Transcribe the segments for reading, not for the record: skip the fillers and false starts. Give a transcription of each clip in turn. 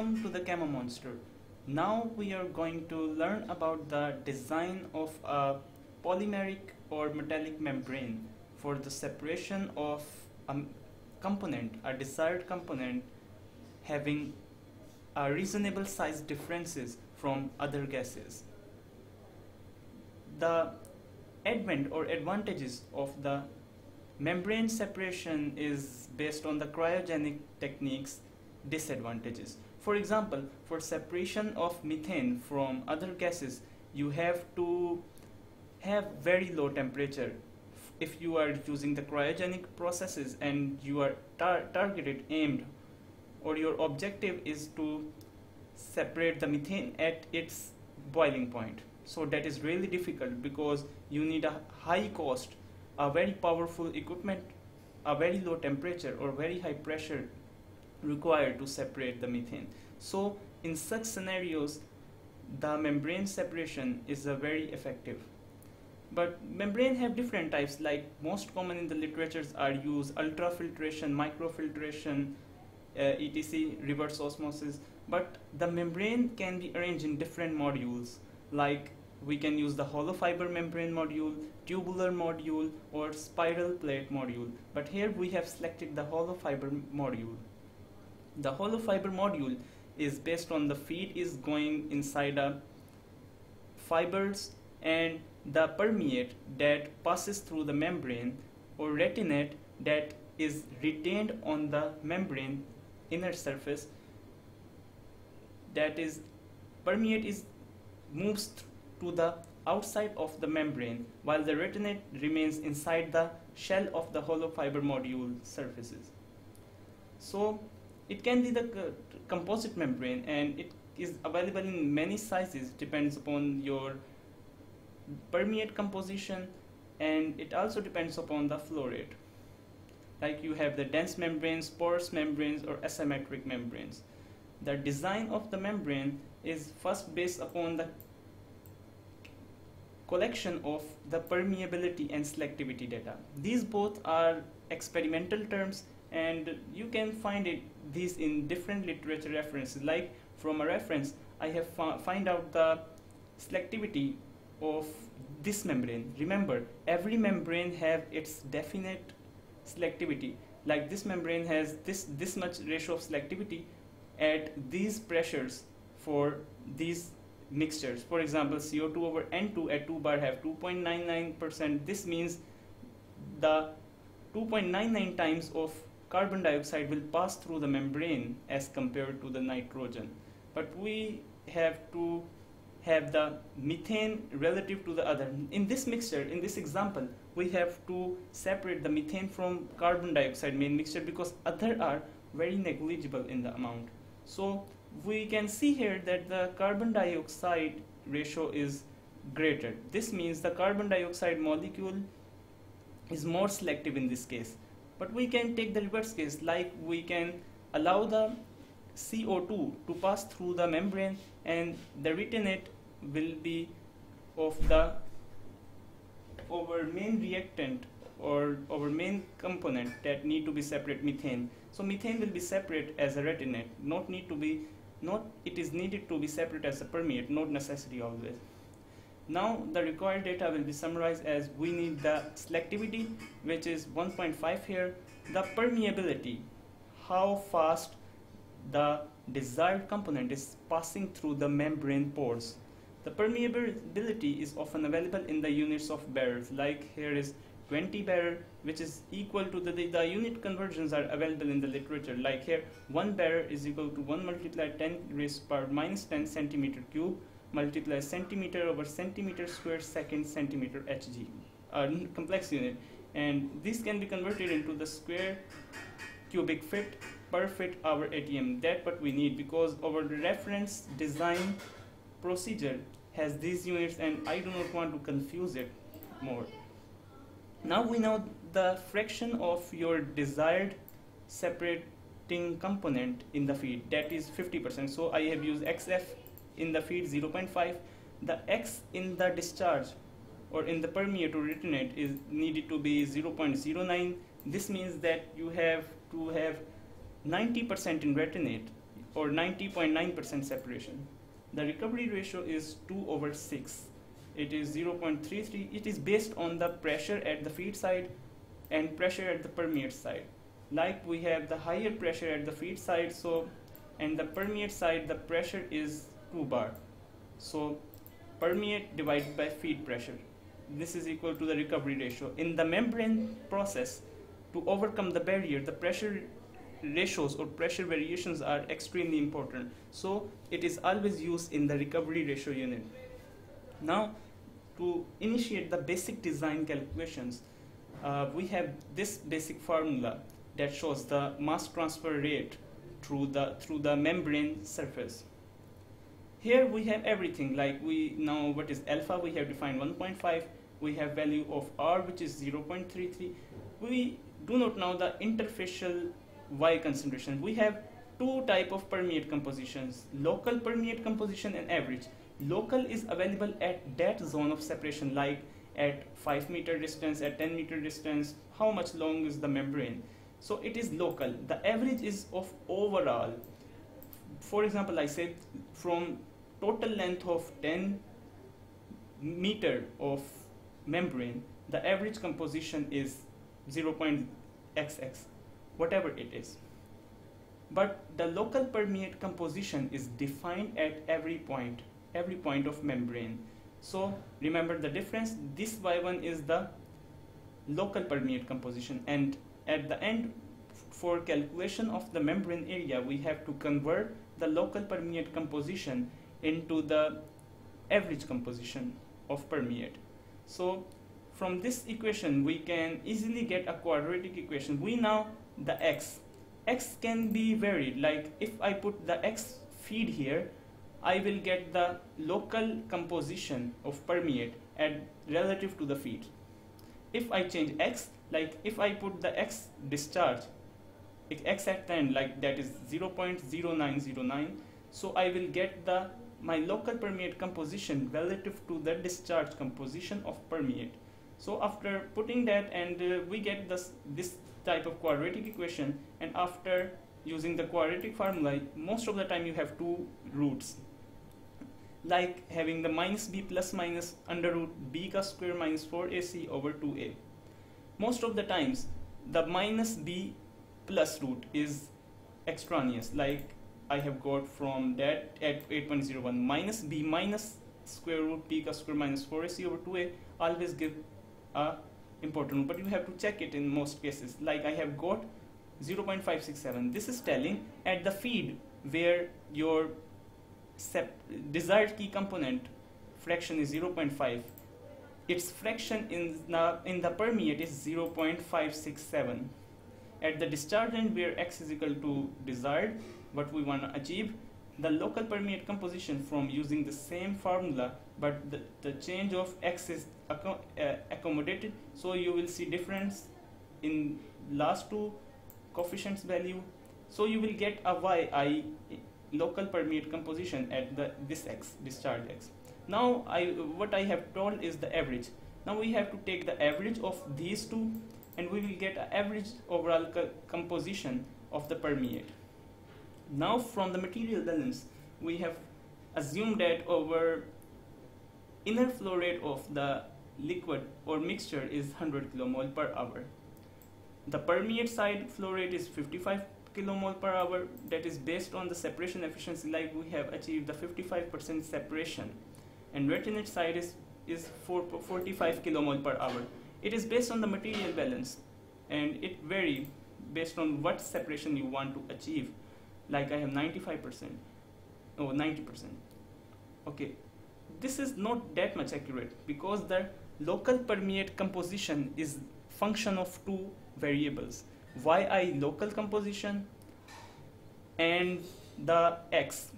Welcome to the ChemoMonster. Now we are going to learn about the design of a polymeric or metallic membrane for the separation of a component, a desired component having a reasonable size differences from other gases. The advent or advantages of the membrane separation is based on the cryogenic techniques disadvantages. For example, for separation of methane from other gases, you have to have very low temperature. If you are using the cryogenic processes and you are aimed, or your objective is to separate the methane at its boiling point. So that is really difficult because you need a high cost, a very powerful equipment, a very low temperature or very high pressure required to separate the methane. So in such scenarios, the membrane separation is very effective. But membrane have different types, like most common in the literatures are used ultrafiltration, microfiltration, etc., reverse osmosis. But the membrane can be arranged in different modules, like we can use the hollow fiber membrane module, tubular module, or spiral plate module. But here we have selected the hollow fiber module. The hollow fiber module is based on the feed is going inside a fibers, and the permeate that passes through the membrane or retinate that is retained on the membrane inner surface, that is permeate is moves to the outside of the membrane while the retinate remains inside the shell of the hollow fiber module surfaces. So it can be the composite membrane, and it is available in many sizes, depends upon your permeate composition, and it also depends upon the flow rate. Like you have the dense membranes, porous membranes, or asymmetric membranes. The design of the membrane is first based upon the collection of the permeability and selectivity data. These both are experimental terms, and you can find these in different literature references. Like from a reference, I have find out the selectivity of this membrane. Remember, every membrane have its definite selectivity. Like this membrane has this much ratio of selectivity at these pressures for these mixtures. For example, CO2 over N2 at 2 bar have 2.99%. This means the 2.99 times of carbon dioxide will pass through the membrane as compared to the nitrogen. But we have to have the methane relative to the other. In this mixture, in this example, we have to separate the methane from carbon dioxide main mixture because other are very negligible in the amount. So we can see here that the carbon dioxide ratio is greater. This means the carbon dioxide molecule is more selective in this case. But we can take the reverse case, like we can allow the CO2 to pass through the membrane, and the retinate will be of the our main reactant or our main component that need to be separate, methane. So methane will be separate as a retinate, it is needed to be separate as a permeate, not necessary always. Now the required data will be summarized as we need the selectivity, which is 1.5 here, the permeability, how fast the desired component is passing through the membrane pores. The permeability is often available in the units of barrels, like here is 20 barrel, which is equal to the unit conversions are available in the literature. Like here, 1 barrel is equal to 1 multiplied 10 raised power minus 10 centimeter cube multiply centimeter over centimeter square second centimeter Hg, complex unit, and this can be converted into the square cubic feet per feet hour ATM. That what we need because our reference design procedure has these units, and I do not want to confuse it more. Now we know the fraction of your desired separating component in the feed, that is 50%. So I have used XF in the feed 0.5. The X in the discharge or in the permeate or retinate is needed to be 0.09. This means that you have to have 90% in retinate or 90.9% separation. The recovery ratio is 2/6. It is 0.33. It is based on the pressure at the feed side and pressure at the permeate side. Like we have the higher pressure at the feed side, so and the permeate side the pressure is 2 bar. So permeate divided by feed pressure. This is equal to the recovery ratio. In the membrane process, to overcome the barrier, the pressure ratios or pressure variations are extremely important. So it is always used in the recovery ratio unit. Now, to initiate the basic design calculations, we have this basic formula that shows the mass transfer rate through the membrane surface. Here we have everything, like we know what is alpha, we have defined 1.5, we have value of R which is 0.33. We do not know the interfacial Y concentration. We have two type of permeate compositions, local permeate composition and average. Local is available at that zone of separation, like at 5 meter distance, at 10 meter distance, how much long is the membrane. So it is local. The average is of overall. For example, I said from total length of 10 meter of membrane, the average composition is 0.xx, whatever it is. But the local permeate composition is defined at every point of membrane. So remember the difference. This Y1 is the local permeate composition, and at the end, for calculation of the membrane area, we have to convert the local permeate composition into the average composition of permeate. So from this equation we can easily get a quadratic equation. We know the x can be varied, like if I put the x feed here, I will get the local composition of permeate at relative to the feed. If I change x, like if I put the x discharge, x at the end, like that is 0.0909, so I will get my local permeate composition relative to the discharge composition of permeate. So after putting that, and we get this type of quadratic equation, and after using the quadratic formula, most of the time you have two roots, like having the minus b plus minus under root b ka square minus 4ac over 2a. Most of the times the minus b plus root is extraneous, like I have got from that at 8.01 minus b minus square root b ka square minus 4ac over 2a always give a important root, but you have to check it in most cases. Like I have got 0.567. This is telling at the feed where your desired key component fraction is 0.5, its fraction in the permeate is 0.567. At the discharge end where x is equal to desired, what we want to achieve, the local permeate composition from using the same formula, but the change of x is accommodated, so you will see difference in last two coefficients value, so you will get a yi local permeate composition at this x, discharge x. Now what I have told is the average. Now we have to take the average of these two, and we will get an average overall composition of the permeate. Now from the material balance, we have assumed that our inner flow rate of the liquid or mixture is 100 kmol per hour. The permeate side flow rate is 55 kmol per hour. That is based on the separation efficiency, like we have achieved the 55% separation, and retinate side is 45 kmol per hour. It is based on the material balance, and it varies based on what separation you want to achieve. Like I have 95% or 90%. Okay, this is not that much accurate because the local permeate composition is function of two variables, yi local composition and the x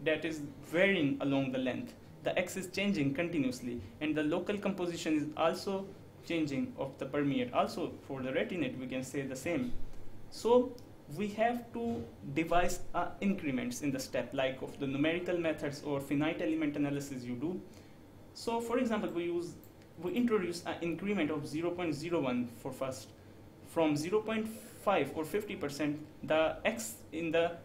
that is varying along the length. The x is changing continuously, and the local composition is also changing of the permeate. Also for the retinate we can say the same. So we have to devise increments in the step, like of the numerical methods or finite element analysis you do. So for example, we introduce an increment of 0.01 for first. From 0.5 or 50%, the x in the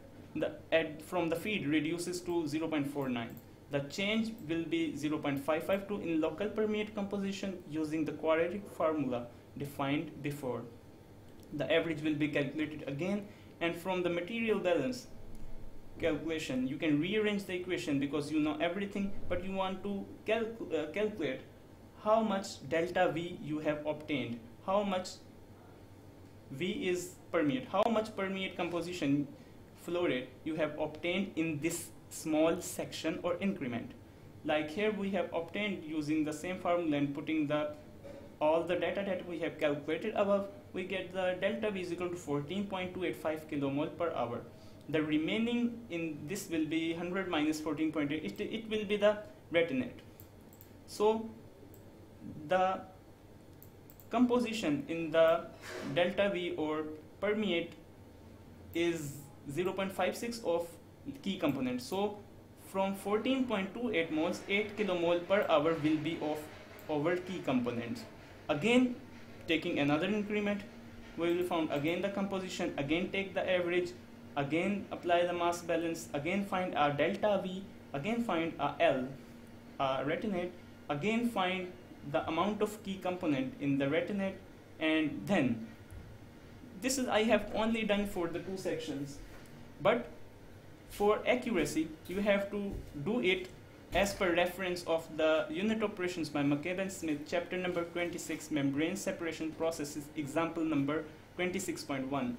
from the feed reduces to 0.49. The change will be 0.552 in local permeate composition using the quadratic formula defined before. The average will be calculated again, and from the material balance calculation you can rearrange the equation because you know everything, but you want to calculate how much delta V you have obtained, how much V is permeate, how much permeate composition flow rate you have obtained in this small section or increment. Like here we have obtained using the same formula and putting all the data that we have calculated above, we get the delta V is equal to 14.285 kilomole per hour. The remaining in this will be 100 minus 14.8, it will be the retinate. So the composition in the delta V or permeate is 0.56 of key component. So from 14.28 moles, 8 kilomole per hour will be of our key components. Again, taking another increment, we will find again the composition, again take the average, again apply the mass balance, again find our delta V, again find our L, retinate, again find the amount of key component in the retinate, and then this is I have only done for the two sections, but for accuracy you have to do it as per reference of the unit operations by McCabe and Smith, chapter number 26, membrane separation processes, example number 26.1.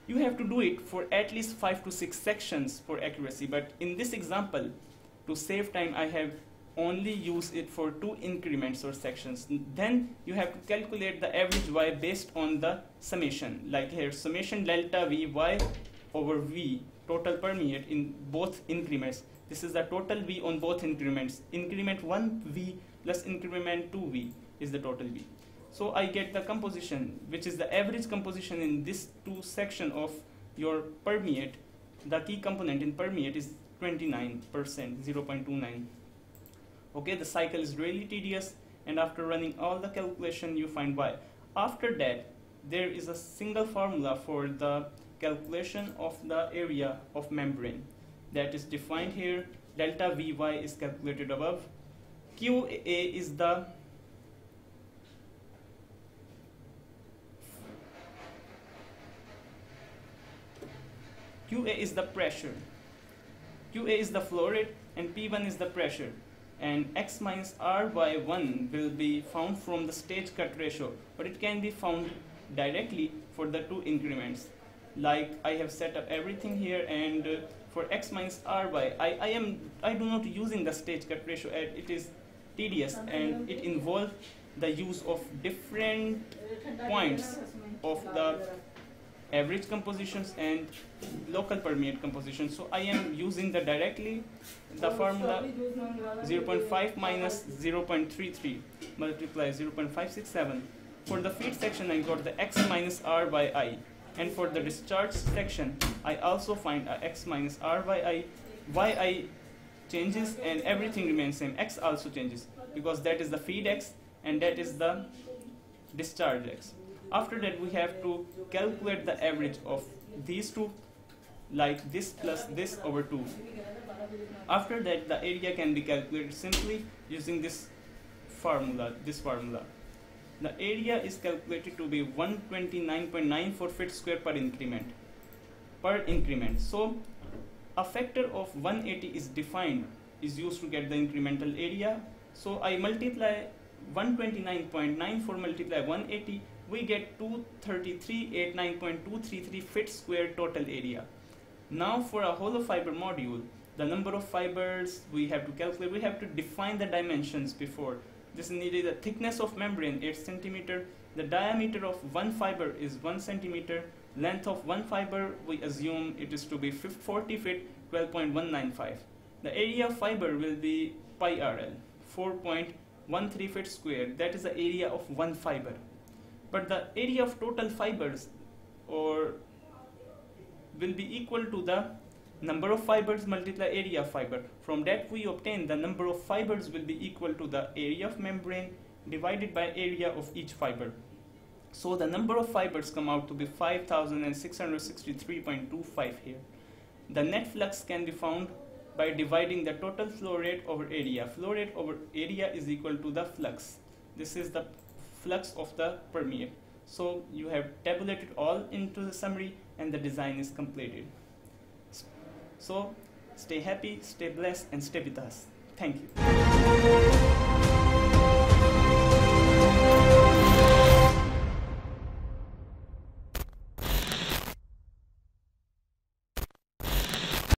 You have to do it for at least 5 to 6 sections for accuracy, but in this example, to save time, I have only used it for 2 increments or sections. Then you have to calculate the average Y based on the summation. Like here, summation delta V Y over V, total permeate in both increments. This is the total V on both increments. Increment 1 V plus increment 2 V is the total V. So I get the composition, which is the average composition in this 2 section of your permeate. The key component in permeate is 29%, 0.29. Okay, the cycle is really tedious, and after running all the calculation you find Y. After that, there is a single formula for the calculation of the area of membrane that is defined here. Delta Vy is calculated above. QA is the pressure, QA is the flow rate, and P1 is the pressure, and X minus R by 1 will be found from the stage cut ratio, but it can be found directly for the 2 increments. Like I have set up everything here, and for X minus R by I do not using the stage cut ratio, and it is tedious and it involves the use of different points of the average compositions and local permeate compositions. So I am using the directly the formula 0.5 minus 0.33 multiply 0.567. For the feed section I got the X minus R by I, and for the discharge section I also find a X minus R by I. Yi changes and everything remains same. X also changes because that is the feed X and that is the discharge X. After that we have to calculate the average of these two, like this plus this over 2. After that the area can be calculated simply using this formula. The area is calculated to be 129.94 feet square per increment. So a factor of 180 is defined, is used to get the incremental area. So I multiply 129.94 multiply 180, we get 23389.233 feet square total area. Now for a hollow fiber module, the number of fibers we have to calculate, we have to define the dimensions before. This is needed. The thickness of membrane 8 cm, the diameter of one fiber is 1 cm, length of one fiber we assume it is to be 40 feet, 12.195. The area of fiber will be pi RL, 4.13 feet square, that is the area of one fiber. But the area of total fibers will be equal to the number of fibers multiply area of fiber. From that we obtain the number of fibers will be equal to the area of membrane divided by area of each fiber. So the number of fibers come out to be 5663.25 here. The net flux can be found by dividing the total flow rate over area. Flow rate over area is equal to the flux. This is the flux of the permeate. So you have tabulated all into the summary and the design is completed. So stay happy, stay blessed, and stay with us. Thank you.